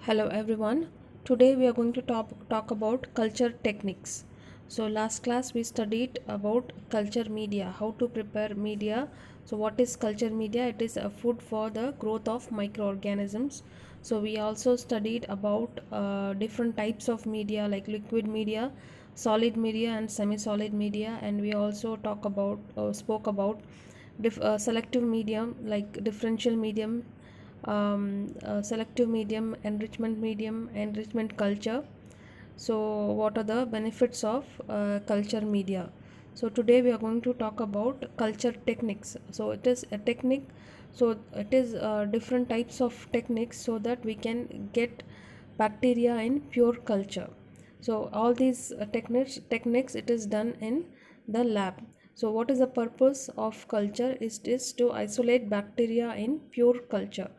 Hello everyone. Today we are going to talk about culture techniques. So last class we studied about culture media, how to prepare media. So what is culture media? It is a food for the growth of microorganisms. So we also studied about different types of media like liquid media, solid media and semi-solid media, and we also spoke about selective medium like differential medium, selective medium, enrichment culture. So what are the benefits of culture media? So today we are going to talk about culture techniques. So it is a technique, so it is different types of techniques so that we can get bacteria in pure culture. So all these techniques it is done in the lab. So what is the purpose of culture? Is to isolate bacteria in pure culture.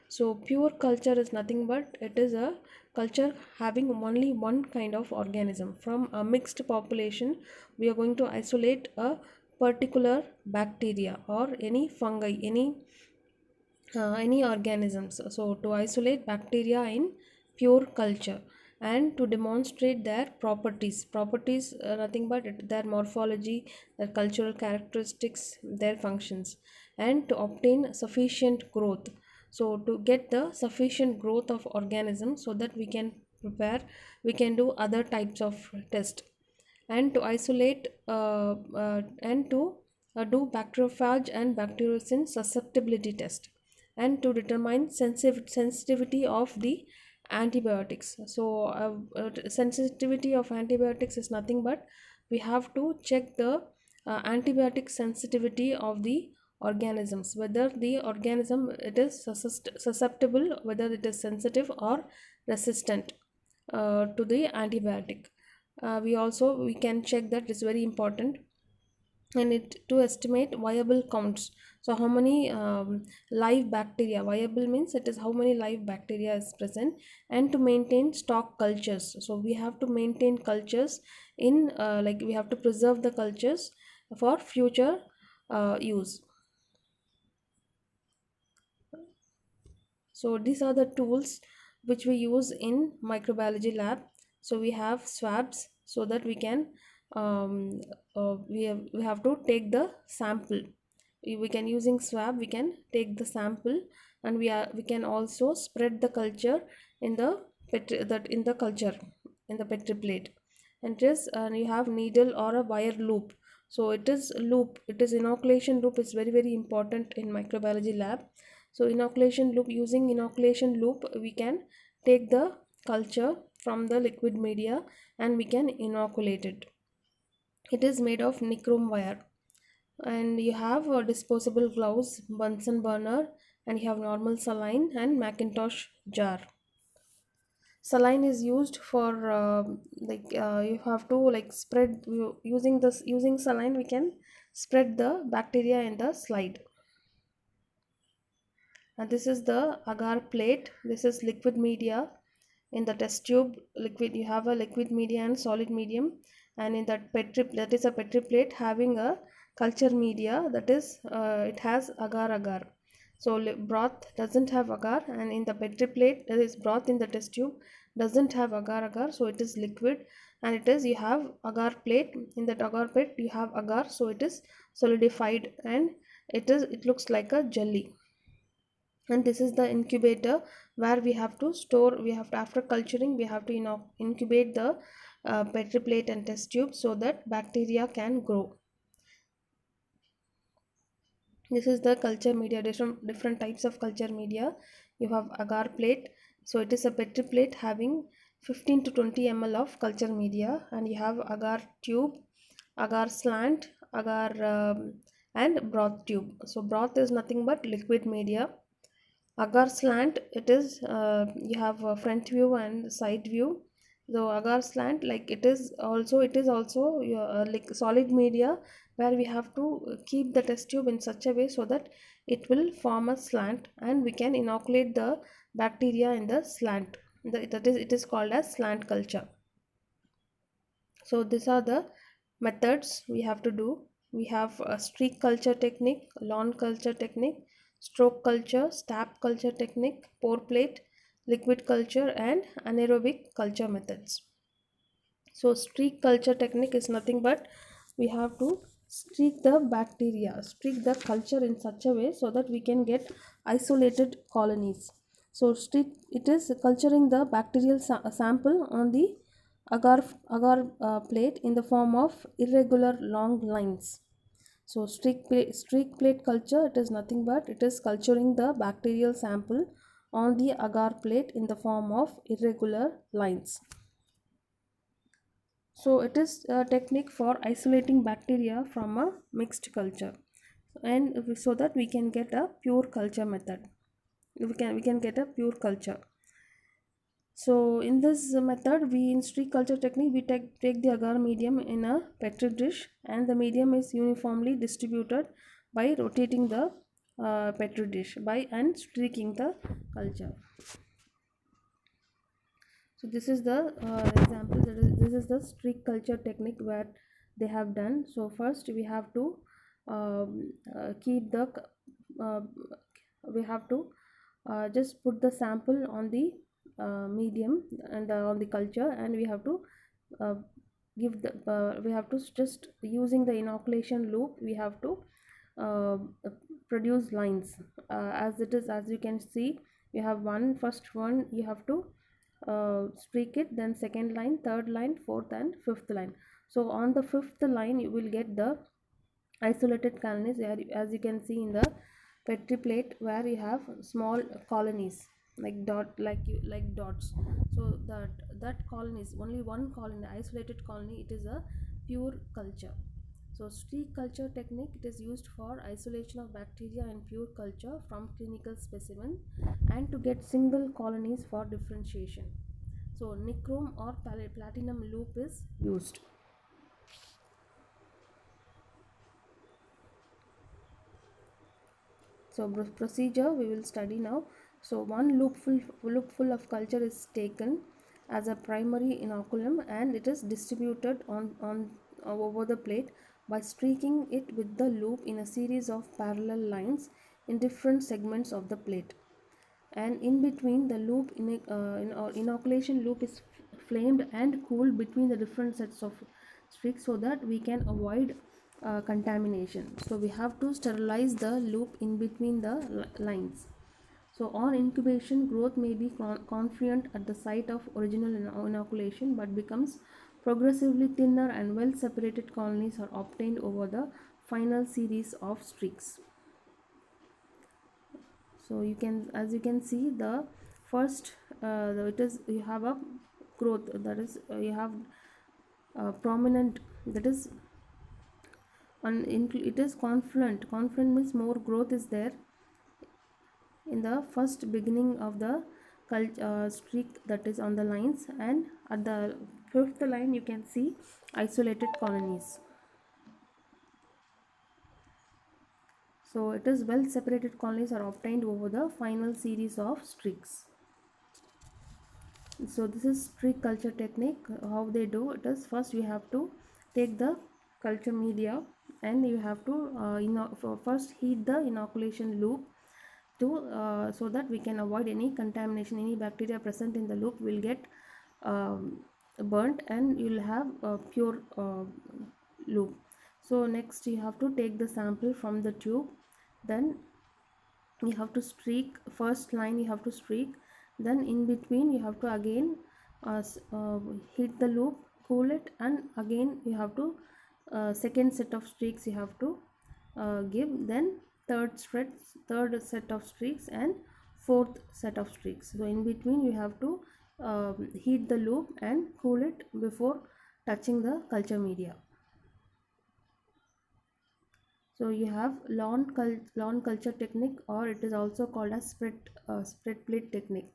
So pure culture is nothing but it is a culture having only one kind of organism. From a mixed population, we are going to isolate a particular bacteria or any fungi, any organisms. So to isolate bacteria in pure culture and to demonstrate their properties, nothing but their morphology, their cultural characteristics, their functions, and to obtain sufficient growth. So to get the sufficient growth of organisms so that we can do other types of test, and to isolate and to do bacteriophage and bacteriocin susceptibility test, and to determine sensitivity of the antibiotics. So sensitivity of antibiotics is nothing but we have to check the antibiotic sensitivity of the organisms, whether the organism it is susceptible, whether it is sensitive or resistant to the antibiotic. We can check that, is very important, and it to estimate viable counts. So how many live bacteria, viable means it is how many live bacteria is present, and to maintain stock cultures. So we have to maintain cultures in like we have to preserve the cultures for future use. So these are the tools which we use in microbiology lab. So we have swabs so that we can we have to take the sample. We can, using swab we can take the sample, and we can also spread the culture in the culture in the petri plate. And just you have needle or a wire loop. So it is inoculation loop is very important in microbiology lab. So using inoculation loop we can take the culture from the liquid media and we can inoculate it. It is made of nichrome wire, and you have a disposable gloves, Bunsen burner, and you have normal saline and Macintosh jar. Saline is used for you have to like using saline we can spread the bacteria in the slide. And this is the agar plate. This is liquid media. In the test tube liquid you have a liquid media and solid medium, and in that is a petri plate having a culture media, that is it has agar. So broth doesn't have agar, and in the petri plate there is broth in the test tube doesn't have agar, so it is liquid. And it is you have agar plate, in that agar plate you have agar, so it is solidified, and it looks like a jelly. And this is the incubator where we have to, after culturing we have to incubate the petri plate and test tube so that bacteria can grow. This is the culture media, different types of culture media. You have agar plate, so it is a petri plate having 15 to 20 ml of culture media, and you have agar tube, agar slant, agar and broth tube. So broth is nothing but liquid media. Agar slant, it is you have a front view and side view. So agar slant, like it is also like solid media, where we have to keep the test tube in such a way so that it will form a slant and we can inoculate the bacteria in the slant. It is called as slant culture. So these are the methods we have to do. We have a streak culture technique, lawn culture technique, stroke culture, stab culture technique, pour plate, liquid culture, and anaerobic culture methods. So streak culture technique is nothing but we have to streak the culture in such a way so that we can get isolated colonies. So streak it is culturing the bacterial sample on the agar plate in the form of irregular long lines. So streak plate culture it is nothing but it is culturing the bacterial sample on the agar plate in the form of irregular lines. So it is a technique for isolating bacteria from a mixed culture, and so that we can get a pure culture method. We can get a pure culture. So in this method, we in streak culture technique we take the agar medium in a petri dish, and the medium is uniformly distributed by rotating the petri dish by and streaking the culture. So this is the example. This is the streak culture technique where they have done. So first we have to keep the uh, we have to just put the sample on the medium and on the culture, and we have to uh, give the we have to just using the inoculation loop we have to uh, produce lines as it is. As you can see, you have one first one you have to streak it, then second line, third line, fourth and fifth line. So on the fifth line you will get the isolated colonies where as you can see in the petri plate where you have small colonies like dots. So that colony is only one colony, isolated colony. It is a pure culture. So streak culture technique it is used for isolation of bacteria and pure culture from clinical specimen and to get single colonies for differentiation. So nichrome or platinum loop is used. So procedure we will study now. So one loopful of culture is taken as a primary inoculum and it is distributed on over the plate by streaking it with the loop in a series of parallel lines in different segments of the plate. And in between the loop inoculation loop is flamed and cooled between the different sets of streaks so that we can avoid contamination. So we have to sterilize the loop in between the lines. So on incubation, growth may be confluent at the site of original inoculation but becomes progressively thinner and well separated colonies are obtained over the final series of streaks. So you can, as you can see, the first it is you have a growth, that is you have prominent, that is it is confluent means more growth is there in the first beginning of the streak, that is on the lines, and at the fifth line you can see isolated colonies. So it is well separated colonies are obtained over the final series of streaks. So this is streak culture technique. How they do it is, first we have to take the culture media and you have to first heat the inoculation loop to so that we can avoid any contamination. Any bacteria present in the loop will get burnt and you will have a pure loop. So next you have to take the sample from the tube, then you have to streak first line, you have to streak, then in between you have to again heat the loop, cool it, and again you have to second set of streaks you have to give, then third set of streaks and fourth set of streaks. So in between you have to heat the loop and cool it before touching the culture media. So you have lawn culture technique, or it is also called as spread plate technique.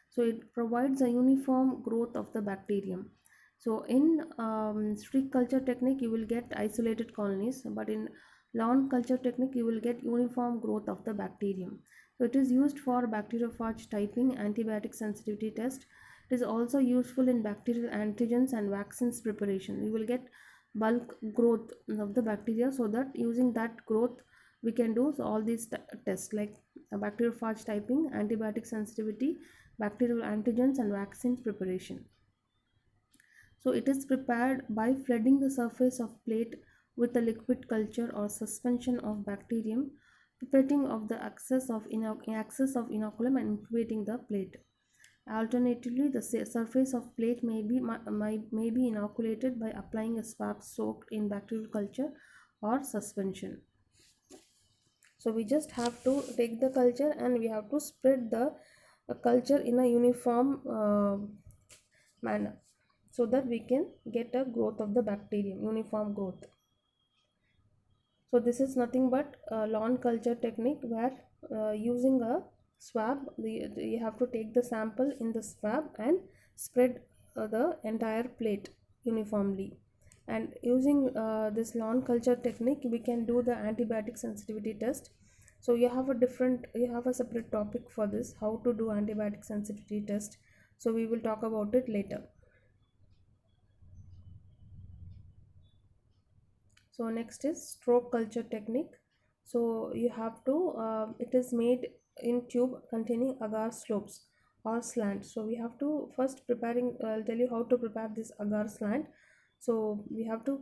So it provides a uniform growth of the bacterium. So in streak culture technique you will get isolated colonies, but in lawn culture technique you will get uniform growth of the bacterium. So it is used for bacteriophage typing, antibiotic sensitivity test. It is also useful in bacterial antigens and vaccines preparation. You will get bulk growth of the bacteria, so that using that growth we can do all these tests like bacteriophage typing, antibiotic sensitivity, bacterial antigens and vaccines preparation. So it is prepared by flooding the surface of plate with a liquid culture or suspension of bacterium, pipetting of the excess of inoculum and incubating the plate. Alternatively, the surface of plate may be inoculated by applying a swab soaked in bacterial culture or suspension. So we just have to take the culture and we have to spread the culture in a uniform manner so that we can get a growth of the bacterium, uniform growth. So this is nothing but a lawn culture technique where using a swab, you have to take the sample in the swab and spread the entire plate uniformly. And using this lawn culture technique, we can do the antibiotic sensitivity test. So you have a separate topic for this, how to do antibiotic sensitivity test. So we will talk about it later. So next is stroke culture technique. So you have to it is made in tube containing agar slopes or slant. So we have to first preparing, I'll tell you how to prepare this agar slant. So we have to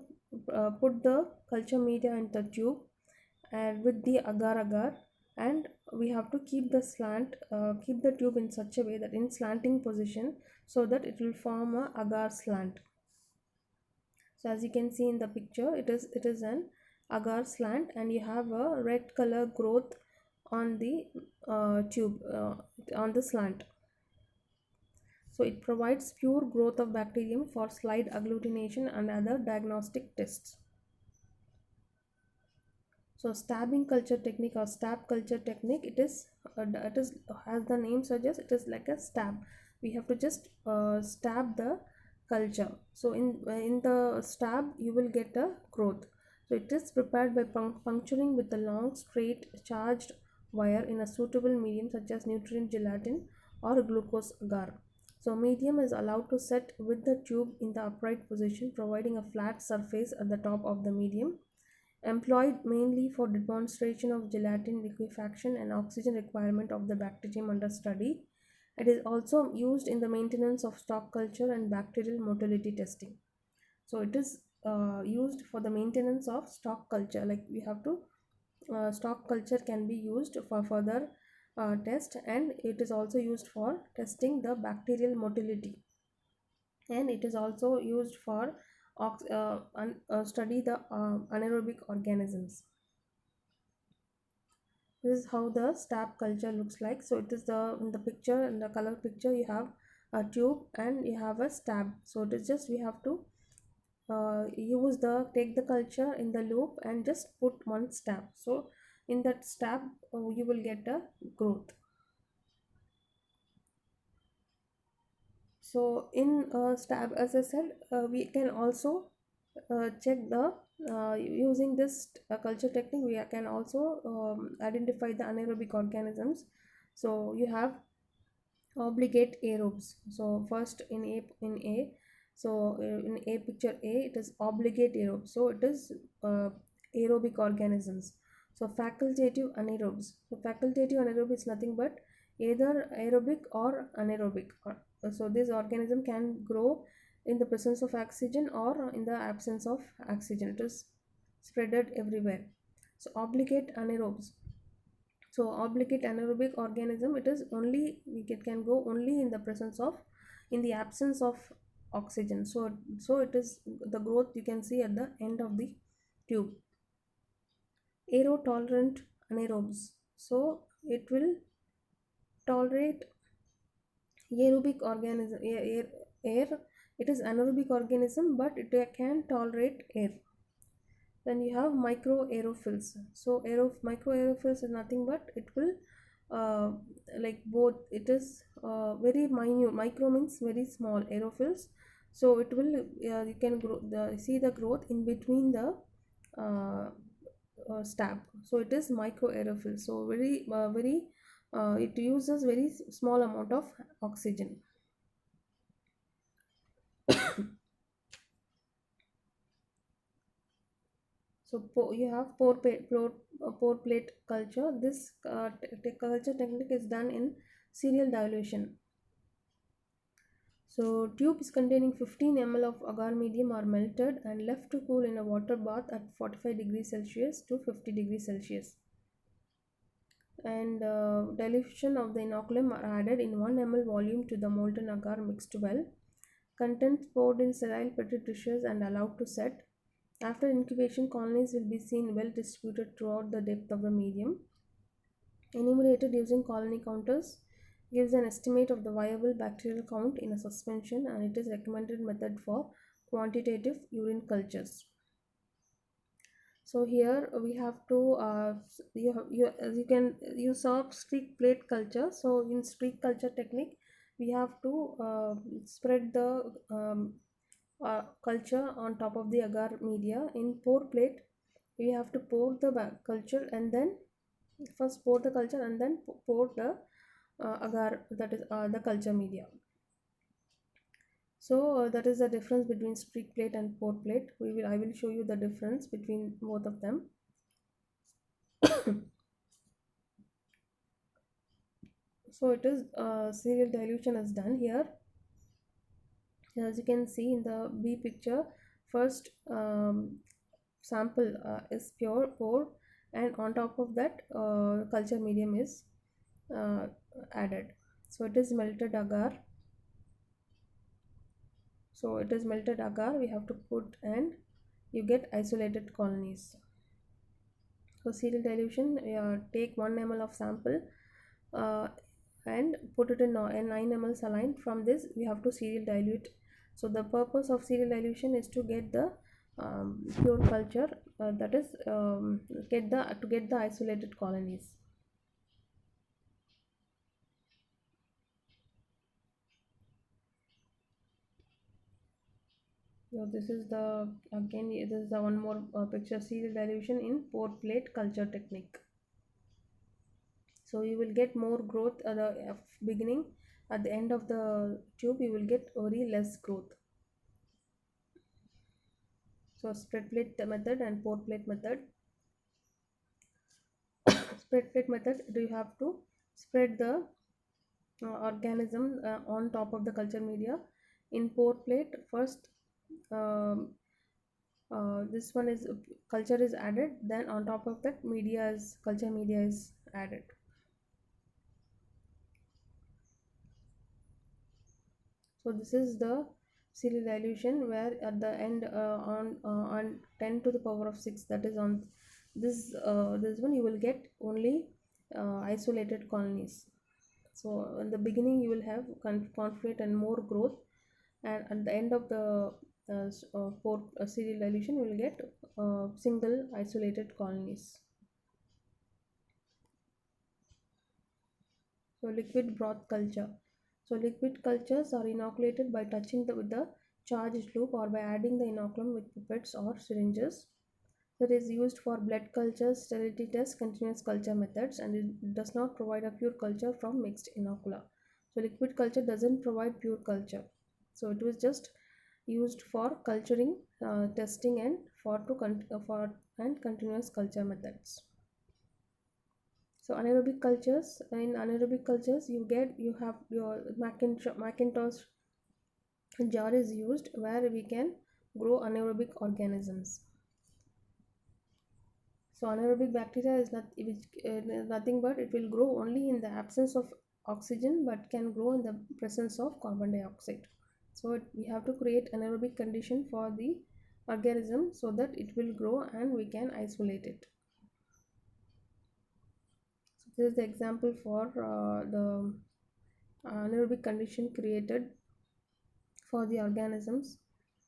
put the culture media in the tube and with the agar, and we have to keep the keep the tube in such a way that in slanting position, so that it will form a agar slant. So as you can see in the picture, it is an agar slant, and you have a red color growth on the tube on the slant. So it provides pure growth of bacterium for slide agglutination and other diagnostic tests. So stabbing culture technique or stab culture technique, it is, as the name suggests, it is like a stab. We have to just stab the culture. So in the stab you will get a growth. So it is prepared by puncturing with a long straight charged wire in a suitable medium such as nutrient gelatin or glucose agar. So medium is allowed to set with the tube in the upright position, providing a flat surface at the top of the medium. Employed mainly for demonstration of gelatin liquefaction and oxygen requirement of the bacterium under study. It is also used in the maintenance of stock culture and bacterial motility testing. So it is used for the maintenance of stock culture. Like we have to stock culture can be used for further test, and it is also used for testing the bacterial motility, and it is also used for study the anaerobic organisms. This is how the stab culture looks like. So it is the in the picture, in the color picture, you have a tube and you have a stab. So it is just we have to use the take the culture in the loop and just put one stab. So in that stab you will get a growth. So in stab, as I said, we can also check the using this culture technique, we can also identify the anaerobic organisms. So you have obligate aerobes. So first in a so in a picture A, it is obligate aerobe. So it is aerobic organisms. So facultative anaerobes. So facultative anaerobe is nothing but either aerobic or anaerobic. So this organism can grow in the presence of oxygen or in the absence of oxygen. It is spreaded everywhere. So obligate anaerobes. So obligate anaerobic organism, it is only it can go only in the presence of, in the absence of oxygen. So it is the growth you can see at the end of the tube. Aerotolerant anaerobes. So it will tolerate aerobic organism air. It is anaerobic organism, but it can tolerate air. Then you have micro aerophils. So micro aerophils is nothing but it will uh, like both, it is very minute. Micro means very small aerophils. So it will you can see the growth in between the uh, stab. So it is micro aerophil. So very it uses very small amount of oxygen. So you have pore plate culture. This culture technique is done in serial dilution. So tubes containing 15 ml of agar medium are melted and left to cool in a water bath at 45 degrees Celsius to 50 degrees Celsius. And dilution of the inoculum are added in 1 ml volume to the molten agar mixed well. Contents poured in sterile petri dishes and allowed to set. After incubation, colonies will be seen well distributed throughout the depth of the medium. Enumerated using colony counters gives an estimate of the viable bacterial count in a suspension, and it is recommended method for quantitative urine cultures. So here we have to as you can you saw streak plate culture. So in streak culture technique, we have to spread the culture on top of the agar media. In pour plate, we have to pour the culture and then first pour the culture and then pour the agar, that is the culture media. So that is the difference between streak plate and pour plate. I will show you the difference between both of them. So it is serial dilution is done here. As you can see in the B picture, first sample is pure pour, and on top of that culture medium is uh, added. So it is melted agar. So it is melted agar we have to put, and you get isolated colonies. So serial dilution, take 1 ml of sample uh, and put it in a 9 ml saline. From this we have to serial dilute. So the purpose of serial dilution is to get the pure culture, that is get the isolated colonies. So this is the again this is the one more picture, serial dilution in pour plate culture technique. So you will get more growth at the beginning. At the end of the tube you will get very less growth. So spread plate method and pour plate method. Spread plate method, do you have to spread the organism on top of the culture media. In pour plate, first um, this one is culture is added, then on top of that media is culture media is added. So this is the serial dilution, where at the end on 10 to the power of 6, that is on this one you will get only isolated colonies. So in the beginning you will have conflict and more growth, and at the end of the serial dilution you will get single isolated colonies. So liquid broth culture. So liquid cultures are inoculated by touching with the charged loop or by adding the inoculum with pipettes or syringes. That is used for blood cultures, sterility tests, continuous culture methods, and it does not provide a pure culture from mixed inocula. So liquid culture doesn't provide pure culture. So it was just used for culturing, testing, and for and continuous culture methods. So anaerobic cultures, you have your Macintosh jar is used, where we can grow anaerobic organisms. So anaerobic bacteria is nothing but it will grow only in the absence of oxygen, but can grow in the presence of carbon dioxide. So we have to create anaerobic condition for the organism so that it will grow and we can isolate it. So this is the example for the anaerobic condition created for the organisms.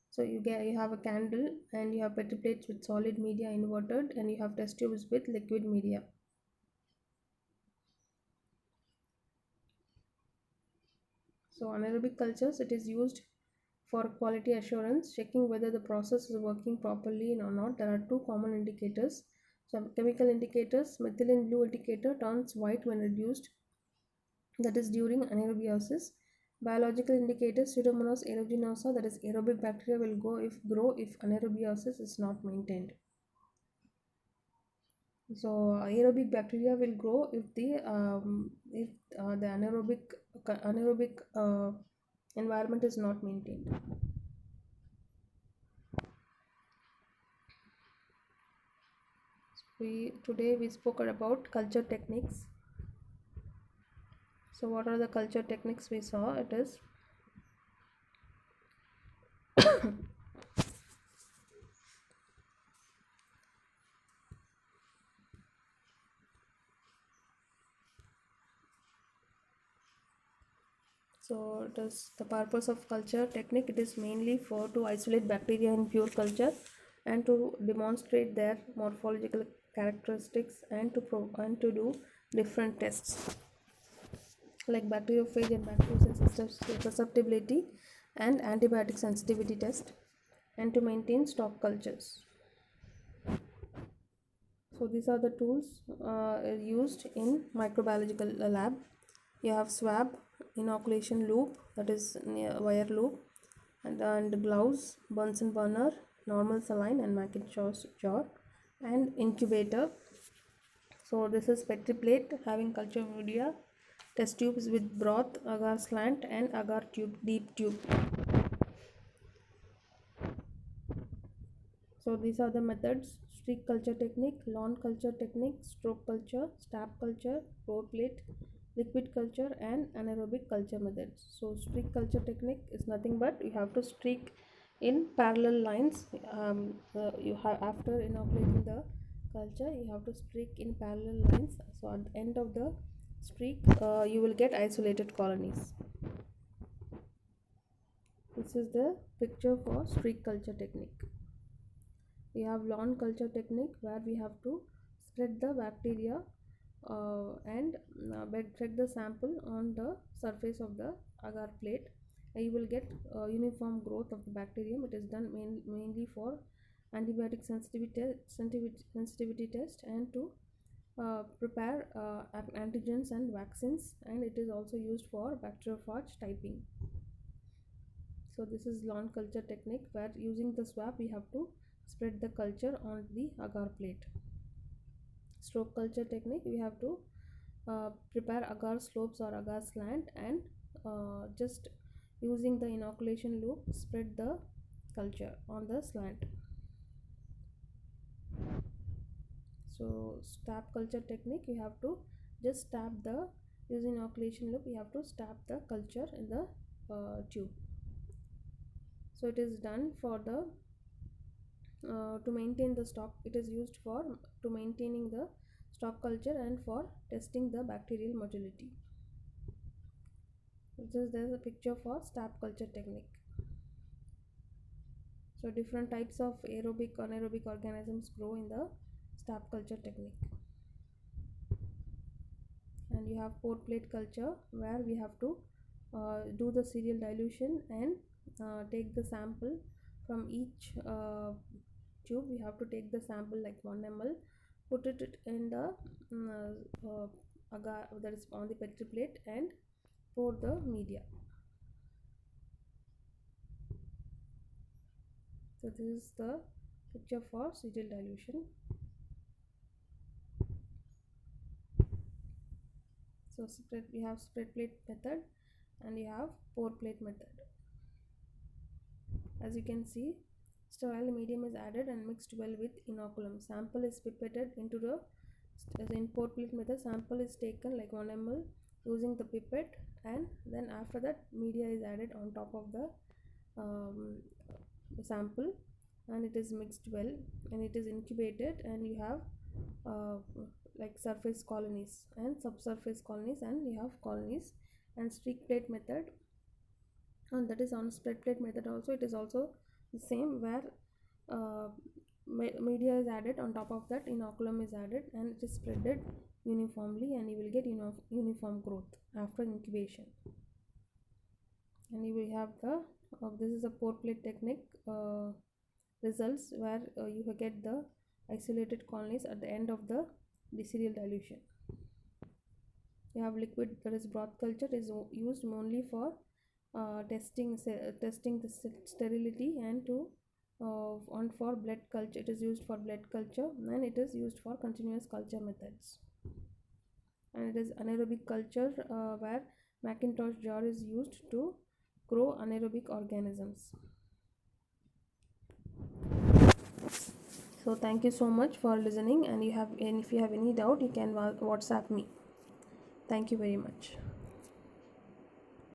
So you have a candle, and you have petri plates with solid media inverted, and you have test tubes with liquid media. So anaerobic cultures, it is used for quality assurance, checking whether the process is working properly or not. There are two common indicators. Some chemical indicators, methylene blue indicator turns white when reduced, that is during anaerobiosis. Biological indicators, Pseudomonas aeruginosa, that is aerobic bacteria will grow if anaerobiosis is not maintained. So aerobic bacteria will grow if the anaerobic environment is not maintained. We spoke about culture techniques. So what are the culture techniques we saw? It is so it is the purpose of culture technique. It is mainly for to isolate bacteria in pure culture and to demonstrate their morphological characteristics and and to do different tests like bacteriophage and bacteriosis susceptibility and antibiotic sensitivity test and to maintain stock cultures. So these are the tools used in microbiological lab. You have swab, inoculation loop, that is wire loop, and gloves, Bunsen burner, normal saline and Macintosh jar, and incubator. So this is Petri plate having culture media, test tubes with broth, agar slant, and agar tube, deep tube. So these are the methods: streak culture technique, lawn culture technique, stroke culture, stab culture, pour plate, liquid culture, and anaerobic culture methods. So streak culture technique is nothing but you have to streak in parallel lines. You have after inoculating the culture, you have to streak in parallel lines. So at the end of the streak, you will get isolated colonies. This is the picture for streak culture technique. We have lawn culture technique where we have to spread the bacteria and check the sample on the surface of the agar plate. You will get uniform growth of the bacterium. It is done mainly for antibiotic sensitivity test and to prepare antigens and vaccines, and it is also used for bacteriophage typing. So this is lawn culture technique where using the swab we have to spread the culture on the agar plate. Stroke culture technique, we have to prepare agar slopes or agar slant and just using the inoculation loop spread the culture on the slant. So stab culture technique, you have to just stab the using inoculation loop, you have to stab the culture in the tube. So it is done for the to maintain the stock. It is used for to maintaining the stock culture and for testing the bacterial motility. There's a picture for stab culture technique. So different types of aerobic anaerobic organisms grow in the stab culture technique. And you have port plate culture where we have to do the serial dilution and take the sample from each tube. We have to take the sample like 1 ml, put it in the agar that is on the Petri plate and pour the media. So this is the picture for serial dilution. So we have spread plate method and you have pour plate method. As you can see, sterile medium is added and mixed well with inoculum. Sample is pipetted into the in pour plate method. Sample is taken like 1 ml using the pipette, and then after that media is added on top of the sample, and it is mixed well and it is incubated, and you have uh, like surface colonies and subsurface colonies, and you have colonies. And streak plate method, and that is on spread plate method also. It is also the same where uh, media is added on top of that, inoculum is added, and it is spreaded uniformly, and you will get uniform growth after incubation. And you will have the this is a pour plate technique results where you get the isolated colonies at the end of the serial dilution. You have liquid, that is broth culture, is used only for testing the sterility and to on for blood culture. It is used for blood culture, and it is used for continuous culture methods. And it is anaerobic culture where Macintosh jar is used to grow anaerobic organisms. So thank you so much for listening, and if you have any doubt, you can WhatsApp me. Thank you very much.